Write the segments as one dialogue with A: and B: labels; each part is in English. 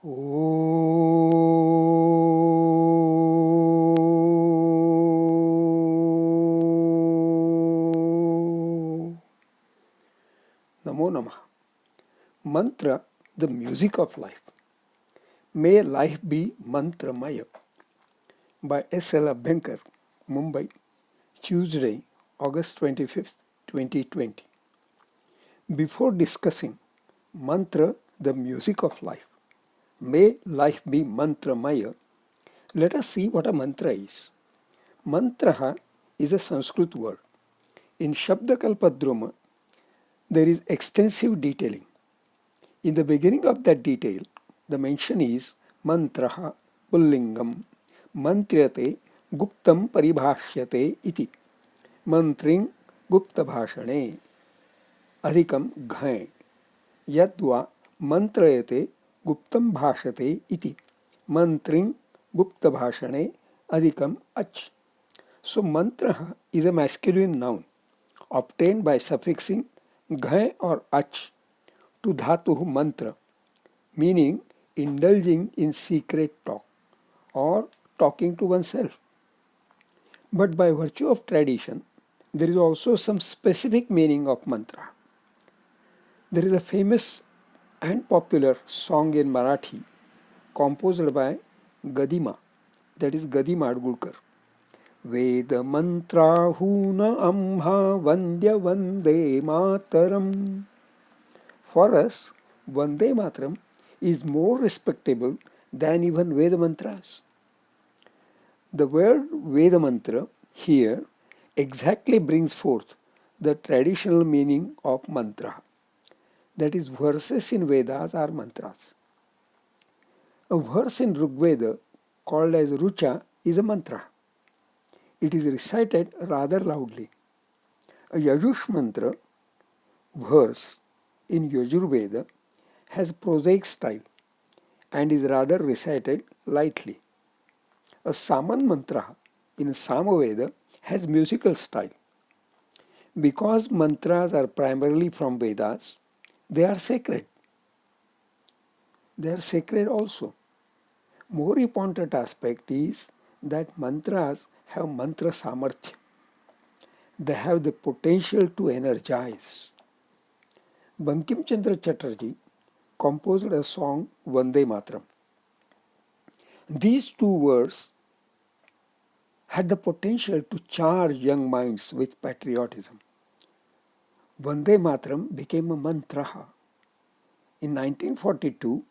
A: Namo Namah. Mantra, the music of life. May life be Mantramaya. By S.L. Abhyankar, Mumbai, Tuesday, August 25th, 2020. Before discussing Mantra, the music of life, may life be Mantramaya, let us see what a mantra is. Mantra is a Sanskrit word. In Shabdakalpadruma, there is extensive detailing. In the beginning of that detail, the mention is mantraha pullingam mantriyate guptam paribhashyate iti mantring gupta bhashane adhikam ghai yadva mantrayate guptam bhashate iti mantring gupta bhashane adhikam ach. So mantra is a masculine noun obtained by suffixing ghai or ach to dhatu mantra, meaning indulging in secret talk or talking to oneself. But by virtue of tradition, there is also some specific meaning of mantra. There is a famous and popular song in Marathi composed by Gadima, that is Gadi Madgulkar. Ved mantra huna amha vandya vande mataram. For us, Vande Mataram is more respectable than even Veda mantras. The word Veda mantra here exactly brings forth the traditional meaning of mantra. That is, verses in Vedas are mantras. A verse in Rigveda called as Rucha is a mantra. It is recited rather loudly. A Yajush mantra verse in Yajurveda has prosaic style and is rather recited lightly. A Saman mantra in Samaveda has musical style. Because mantras are primarily from Vedas, they are sacred. They are sacred also. More important aspect is that mantras have mantra samarthya. They have the potential to energize. Bankim Chandra Chatterjee composed a song Vande Mataram. These two words had the potential to charge young minds with patriotism. Vande Mataram became a mantra. In 1942,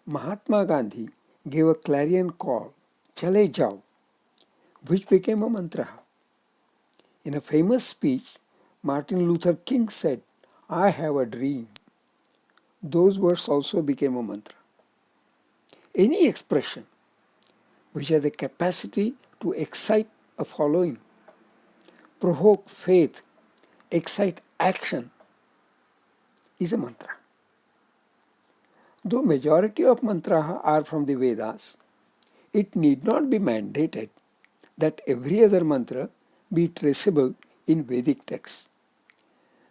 A: Mahatma Gandhi gave a clarion call, Chale Jao, which became a mantra. In a famous speech, Martin Luther King said, I have a dream. Those words also became a mantra. Any expression which has the capacity to excite a following, provoke faith, excite action, is a mantra. Though majority of mantras are from the Vedas, it need not be mandated that every other mantra be traceable in Vedic texts.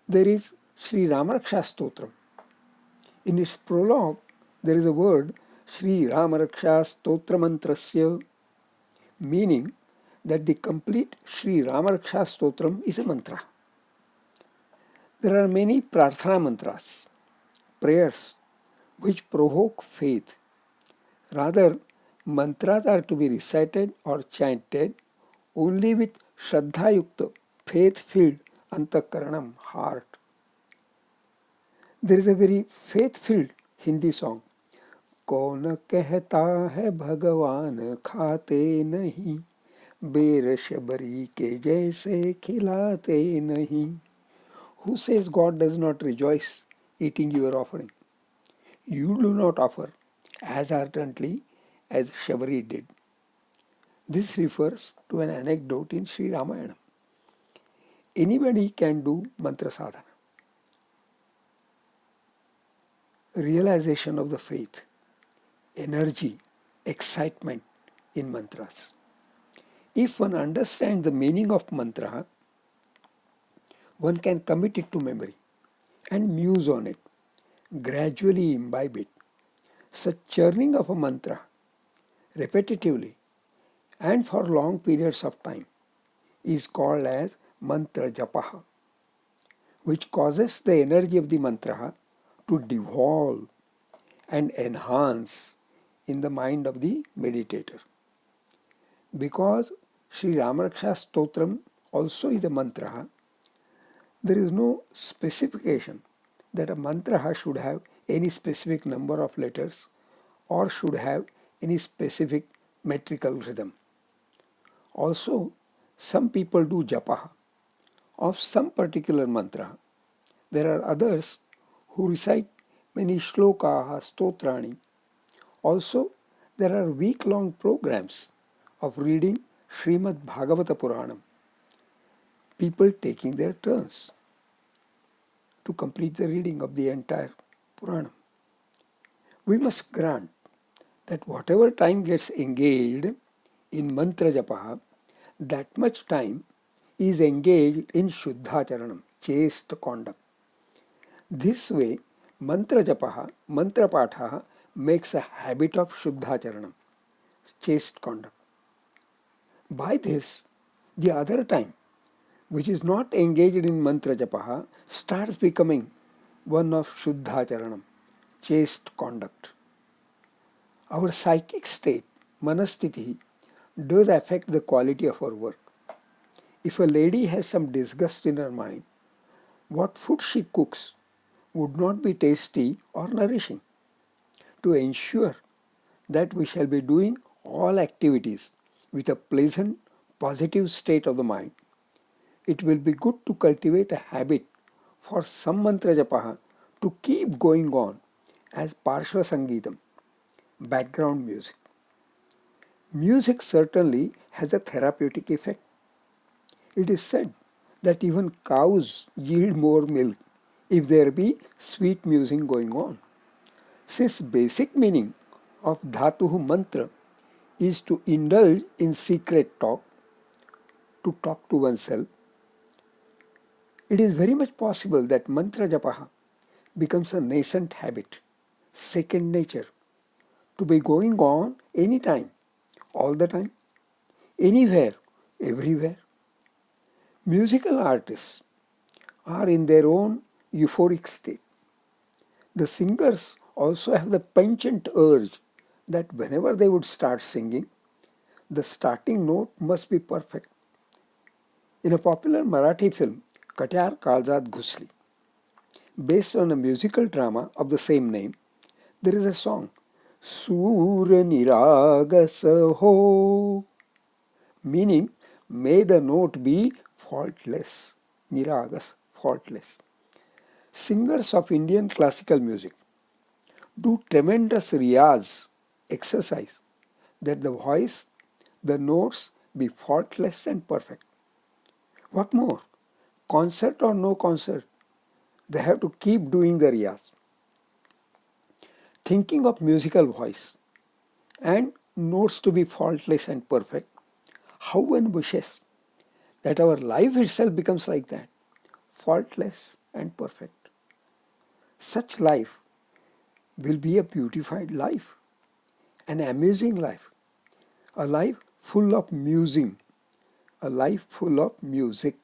A: There is Sri Ramaraksha Stotram. In its prologue, there is a word Sri Ramaraksha Stotramantrasya, meaning that the complete Sri Ramaraksha Stotram is a mantra. There are many prarthana mantras, prayers, which provoke faith. Rather, mantras are to be recited or chanted only with Shraddha Yukta, faith-filled antakaranam, heart. There is a very faith-filled Hindi song. कौन कहता है भगवान खाते नहीं बेर शबरी के जैसे खिलाते नहीं. Who says God does not rejoice eating your offering? You do not offer as ardently as Shabari did. This refers to an anecdote in Sri Ramayana. Anybody can do mantra sadhana. Realization of the faith, energy, excitement in mantras. If one understands the meaning of mantra, one can commit it to memory and muse on it, gradually imbibe it, Such churning of a mantra repetitively and for long periods of time is called as mantra japaha, which causes the energy of the mantra to devolve and enhance in the mind of the meditator. Because Sri Ramaksha Stotram also is a mantra, there is no specification that a mantra should have any specific number of letters or should have any specific metrical rhythm. Also, some people do japa of some particular mantra. There are others who recite many shlokaha, stotrani. Also, there are week-long programs of reading Srimad Bhagavata Puranam. People taking their turns to complete the reading of the entire Puranam. We must grant that whatever time gets engaged in mantra japa, that much time is engaged in Shuddhacharanam, chaste conduct. This way, mantra japaha, mantra patha makes a habit of Shuddhacharanam, chaste conduct. By this, the other time, which is not engaged in mantra japaha, starts becoming one of Shuddhacharanam, chaste conduct. Our psychic state, manasthiti, does affect the quality of our work. If a lady has some disgust in her mind, what food she cooks would not be tasty or nourishing. To ensure that we shall be doing all activities with a pleasant, positive state of the mind, it will be good to cultivate a habit for some mantra japaha to keep going on as Parshva Sangeetam, background music. Music certainly has a therapeutic effect. It is said that even cows yield more milk if there be sweet music going on. Since basic meaning of dhatuhu mantra is to indulge in secret talk, to talk to oneself, it is very much possible that mantra japaha becomes a nascent habit, second nature, to be going on anytime, all the time, anywhere, everywhere. Musical artists are in their own euphoric state. The singers also have the penchant urge that whenever they would start singing, the starting note must be perfect. In a popular Marathi film, Katyar Kaljat Ghusli, based on a musical drama of the same name, there is a song, Sur Niragas Ho, meaning may the note be faultless. Niragas, faultless. Singers of Indian classical music do tremendous riyaz, exercise, that the voice, the notes be faultless and perfect. What more? Concert or no concert, they have to keep doing the riyaz. Thinking of musical voice and notes to be faultless and perfect, how one wishes that our life itself becomes like that, faultless and perfect. Such life will be a beautified life, an amusing life, a life full of musing, a life full of music.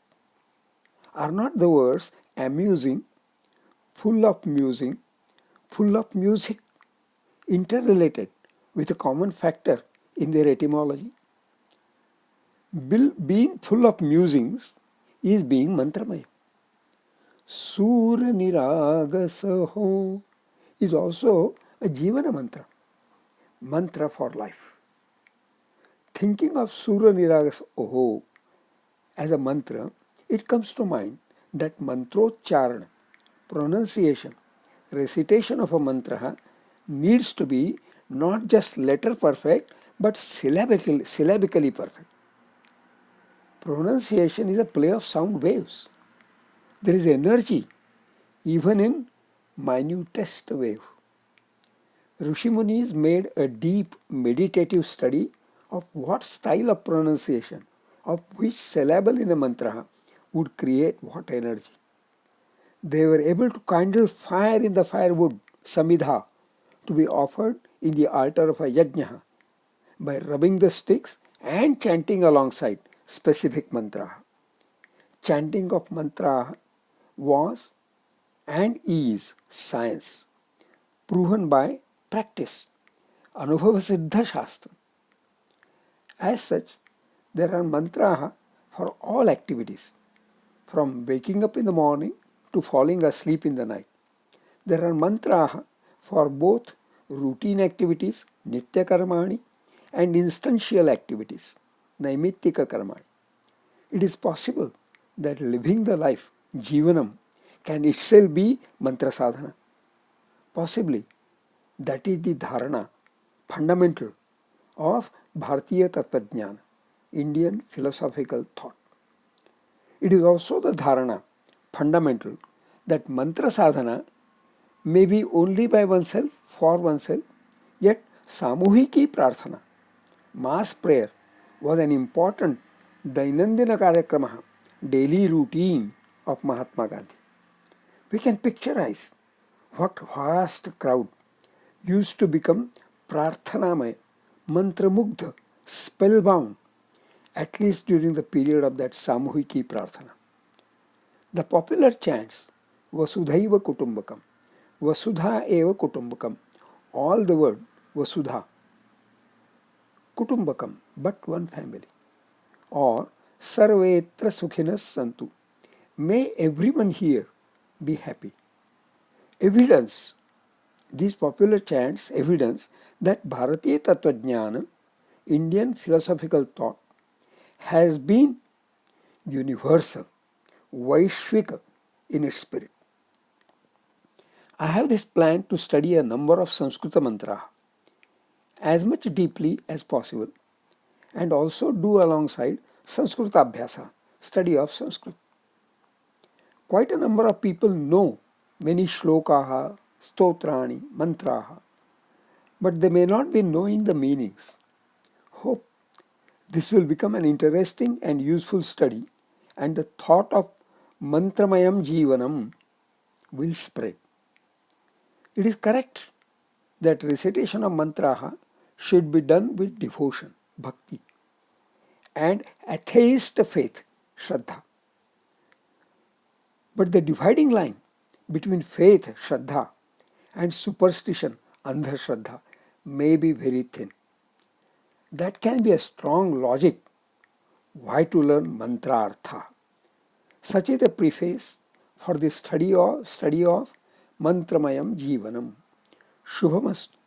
A: Are not the words amusing, full of musing, full of music interrelated with a common factor in their etymology? Being full of musings is being mantramaya. Sur Niragasaho is also a Jivana mantra, mantra for life. Thinking of Surya Niragas Oho as a mantra, it comes to mind that mantrocharana, pronunciation, recitation of a mantra needs to be not just letter perfect but syllabically perfect. Pronunciation is a play of sound waves. There is energy even in minutest wave. Rishimunis made a deep meditative study of what style of pronunciation, of which syllable in a mantra would create what energy. They were able to kindle fire in the firewood, samidha, to be offered in the altar of a yajna by rubbing the sticks and chanting alongside specific mantra. Chanting of mantra was and is science, proven by practice, Anubhava Siddha Shastra. As such, there are mantras for all activities, from waking up in the morning to falling asleep in the night. There are mantras for both routine activities, nitya karmani, and instantial activities, naimittika karmani. It is possible that living the life, jivanam, can itself be mantra sadhana. Possibly, that is the dharana, fundamental, of Bharatiya Tattvajnana, Indian philosophical thought. It is also the dharana, fundamental, that mantra sadhana may be only by oneself, for oneself, yet samuhiki prarthana, mass prayer, was an important Dainandina Karyakrama, daily routine of Mahatma Gandhi. We can picturize what vast crowd used to become prarthanamaya, mantramugdha, spellbound, at least during the period of that samuhiki prarthana. The popular chants Vasudhaiva Kutumbakam, Vasudha eva Kutumbakam, all the word Vasudha, Kutumbakam, but one family, or Sarvetra Sukhinas Santu, may everyone here be happy. Evidence, these popular chants, evidence that Bharatiya Tattvajnana, Indian philosophical thought, has been universal, Vaishvika in its spirit. I have this plan to study a number of Sanskrita mantras as much deeply as possible, and also do alongside Sanskrita Abhyasa, study of Sanskrit. Quite a number of people know many shlokaha, stotrani, mantraha, but they may not be knowing the meanings. Hope this will become an interesting and useful study, and the thought of mantramayam jivanam will spread. It is correct that recitation of mantraha should be done with devotion, bhakti, and atheist faith, shraddha. But the dividing line between faith, shraddha, and superstition, andha shraddha, may be very thin. That can be a strong logic why to learn mantra artha. Such is the preface for the study of Mantramayam Jivanam. Shubhamastu.